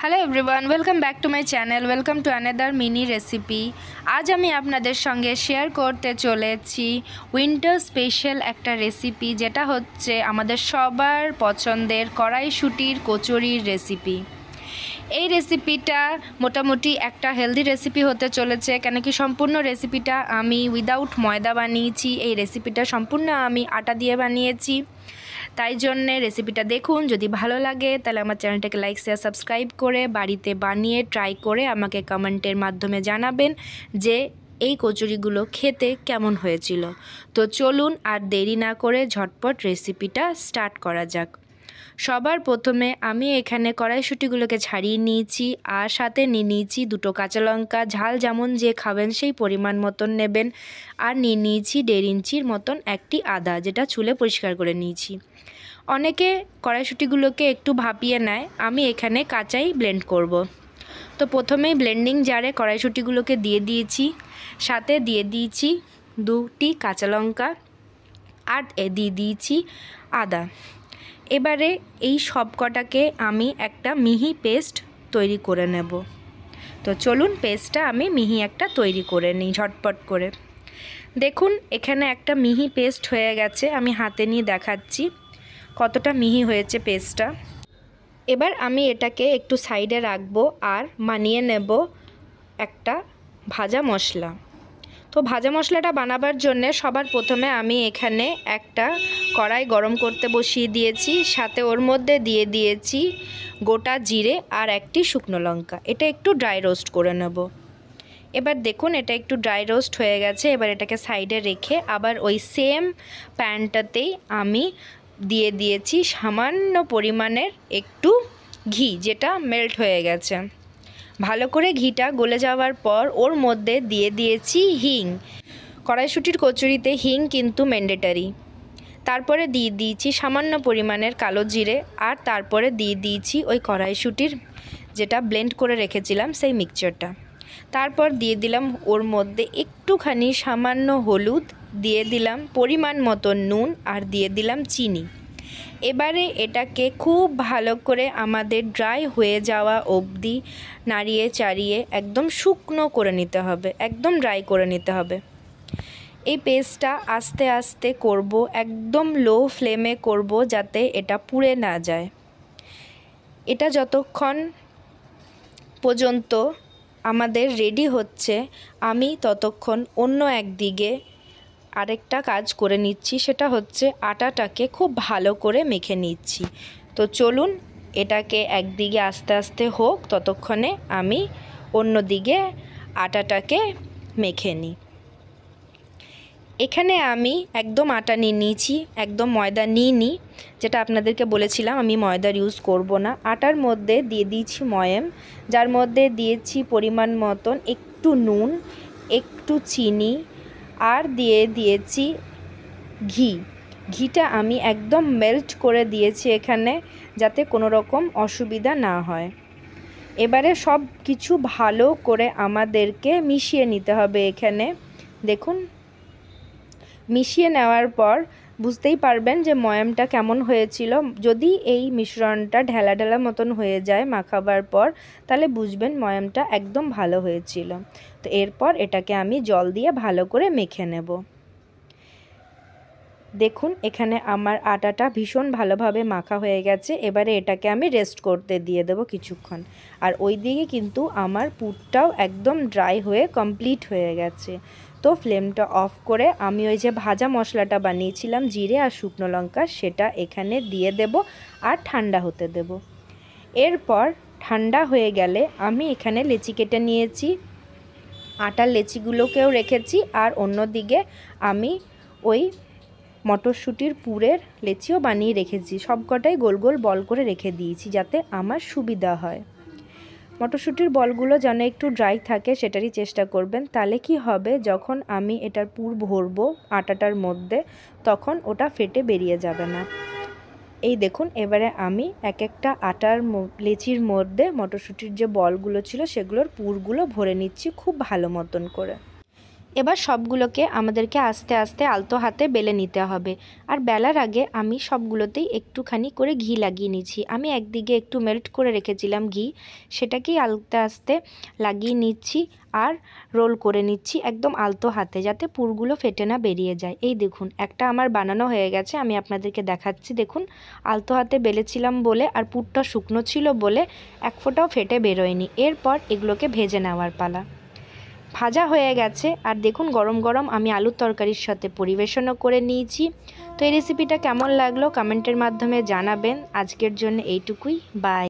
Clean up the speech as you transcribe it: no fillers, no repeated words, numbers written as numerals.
Hello everyone, welcome back to my channel. Welcome to another mini recipe. আজ আমি আপনাদের সঙ্গে শেয়ার করতে চলেছি উইন্টার স্পেশাল একটা রেসিপি, যেটা হচ্ছে আমাদের সবার পছন্দের কড়াইশুঁটির কচুরির রেসিপি। এই রেসিপিটা মোটামুটি একটা হেলদি রেসিপি হতে চলেছে, কেন কি সম্পূর্ণ রেসিপিটা আমি উইদাউট ময়দা বানিয়েছি। এই রেসিপিটা সম্পূর্ণ আমি আটা দিয়ে বানিয়েছি। তাই জন্যে রেসিপিটা দেখুন, যদি ভালো লাগে তাহলে আমার চ্যানেলটাকে লাইক শেয়ার সাবস্ক্রাইব করে বাড়িতে বানিয়ে ট্রাই করে আমাকে কমেন্টের মাধ্যমে জানাবেন যে এই কচুরিগুলো খেতে কেমন হয়েছিল। তো চলুন আর দেরি না করে ঝটপট রেসিপিটা স্টার্ট করা যাক। সবার প্রথমে আমি এখানে কড়াইশুঁটিগুলোকে ছাড়িয়ে নিয়েছি, আর সাথে নিয়ে নিয়েছি দুটো কাঁচা লঙ্কা। ঝাল যেমন যে খাবেন সেই পরিমাণ মতন নেবেন। আর নিয়ে নিয়েছি 1.5 ইঞ্চির মতন একটি আদা, যেটা ছুলে পরিষ্কার করে নিয়েছি। অনেকে কড়াইশুঁটিগুলোকে একটু ভাপিয়ে নেয়, আমি এখানে কাঁচাই ব্লেন্ড করব। তো প্রথমেই ব্লেন্ডিং জারে কড়াইশুঁটিগুলোকে দিয়ে দিয়েছি, সাথে দিয়ে দিয়েছি 2টি কাঁচা লঙ্কা আর দিয়ে দিয়েছি আদা। এবারে এই সব কটাকে আমি একটা মিহি পেস্ট তৈরি করে নেব। তো চলুন পেস্টটা আমি মিহি একটা তৈরি করে নিই ঝটপট করে। দেখুন এখানে একটা মিহি পেস্ট হয়ে গেছে, আমি হাতে নিয়ে দেখাচ্ছি কতটা মিহি হয়েছে পেস্টটা। এবার আমি এটাকে একটু সাইডে রাখবো আর বানিয়ে নেব একটা ভাজা মশলা। তো ভাজা মশলাটা বানাবার জন্যে সবার প্রথমে আমি এখানে একটা কড়াই গরম করতে বসিয়ে দিয়েছি, সাথে ওর মধ্যে দিয়ে দিয়েছি গোটা জিরে আর একটি শুকনো লঙ্কা। এটা একটু ড্রাই রোস্ট করে নেব। এবার দেখুন এটা একটু ড্রাই রোস্ট হয়ে গেছে। এবার এটাকে সাইডে রেখে আবার ওই সেম প্যানটাতেই আমি দিয়ে দিয়েছি সামান্য পরিমাণের একটু ঘি, যেটা মেল্ট হয়ে গেছে। ভালো করে ঘিটা গলে যাওয়ার পর ওর মধ্যে দিয়ে দিয়েছি হিং। কড়াইশুঁটির কচুরিতে হিং কিন্তু ম্যান্ডেটারি। তারপরে দিয়ে দিয়েছি সামান্য পরিমাণের কালো জিরে, আর তারপরে দিয়ে দিয়েছি ওই কড়াইশুঁটির যেটা ব্লেন্ড করে রেখেছিলাম সেই মিক্সচারটা। তারপর দিয়ে দিলাম ওর মধ্যে একটুখানি সামান্য হলুদ, দিয়ে দিলাম পরিমাণ মতো নুন, আর দিয়ে দিলাম চিনি। এবারে এটাকে খুব ভালো করে আমাদের ড্রাই হয়ে যাওয়া অবধি নাড়িয়ে চাড়িয়ে একদম শুকনো করে নিতে হবে, একদম ড্রাই করে নিতে হবে। এই পেস্টটা আস্তে আস্তে করব, একদম লো ফ্লেমে করব, যাতে এটা পুড়ে না যায়। এটা যতক্ষণ পর্যন্ত আমাদের রেডি হচ্ছে, আমি ততক্ষণ অন্য একদিকে আরেকটা কাজ করে নিচ্ছি, সেটা হচ্ছে আটাটাকে খুব ভালো করে মেখে নিচ্ছি। তো চলুন এটাকে একদিকে আস্তে আস্তে হোক, ততক্ষণে আমি অন্যদিকে আটাটাকে মেখে নিই। এখানে আমি একদম আটা নিয়ে নিয়েছি, একদম ময়দা নিইনি, যেটা আপনাদেরকে বলেছিলাম আমি ময়দার ইউজ করব না। আটার মধ্যে দিয়ে দিয়েছি ময়াম, যার মধ্যে দিয়েছি পরিমাণ মতন একটু নুন, একটু চিনি, আর দিয়ে দিয়েছি ঘি। ঘিটা আমি একদম মেল্ট করে দিয়েছি এখানে, যাতে কোনো রকম অসুবিধা না হয়। এবারে সব কিছু ভালো করে আমাদেরকে মিশিয়ে নিতে হবে। এখানে দেখুন মিশিয়ে নেওয়ার পর বুঝতেই পারবেন যে ময়ামটা কেমন হয়েছিল। যদি এই মিশ্রণটা ঢেলা ঢেলা মতন হয়ে যায় মাখাবার পর, তাহলে বুঝবেন ময়ামটা একদম ভালো হয়েছিল। তো এরপর এটাকে আমি জল দিয়ে ভালো করে মেখে নেব। দেখুন এখানে আমার আটাটা ভীষণ ভালোভাবে মাখা হয়ে গেছে। এবারে এটাকে আমি রেস্ট করতে দিয়ে দেবো কিছুক্ষণ। আর ওই দিকে কিন্তু আমার পুরটাও একদম ড্রাই হয়ে কমপ্লিট হয়ে গেছে। তো ফ্লেমটা অফ করে আমি ওই যে ভাজা মশলাটা বানিয়েছিলাম জিরে আর শুকনো লঙ্কা, সেটা এখানে দিয়ে দেব আর ঠান্ডা হতে দেব। এরপর ঠান্ডা হয়ে গেলে আমি এখানে লেচি কেটে নিয়েছি, আটার লেচিগুলোকেও রেখেছি, আর অন্যদিকে আমি ওই মটরশুঁটির পুরের লেচিও বানিয়ে রেখেছি। সবকটাই গোল গোল বল করে রেখে দিয়েছি, যাতে আমার সুবিধা হয়। মটরশুঁটির বলগুলো যেন একটু ড্রাই থাকে সেটারই চেষ্টা করবেন, তাহলে কি হবে যখন আমি এটার পুর ভরবো আটাটার মধ্যে, তখন ওটা ফেটে বেরিয়ে যাবে না। এই দেখুন এবারে আমি এক একটা আটার লেচির মধ্যে মটরশুঁটির যে বলগুলো ছিল সেগুলোর পুরগুলো ভরে নিচ্ছি খুব ভালো মতন করে। এবার সবগুলোকে আমাদেরকে আস্তে আস্তে আলতো হাতে বেলে নিতে হবে। আর বেলার আগে আমি সবগুলোতেই একটুখানি করে ঘি লাগিয়ে নিচ্ছি। আমি একদিকে একটু মেল্ট করে রেখেছিলাম ঘি, সেটাকেই আস্তে আস্তে লাগিয়ে নিচ্ছি আর রোল করে নিচ্ছি একদম আলতো হাতে, যাতে পুরগুলো ফেটে না বেরিয়ে যায়। এই দেখুন একটা আমার বানানো হয়ে গেছে, আমি আপনাদেরকে দেখাচ্ছি। দেখুন আলতো হাতে বেলেছিলাম বলে আর পুরটা শুকনো ছিল বলে এক ফোঁটাও ফেটে বেরোয়নি। এরপর এগুলোকে ভেজে নেওয়ার পালা। ভাজা হয়ে গেছে আর দেখুন গরম গরম আমি আলুর তরকারির সাথে পরিবেশনও করে নিয়েছি। তো এই রেসিপিটা কেমন লাগলো কমেন্টের মাধ্যমে জানাবেন। আজকের জন্য এইটুকুই, বাই।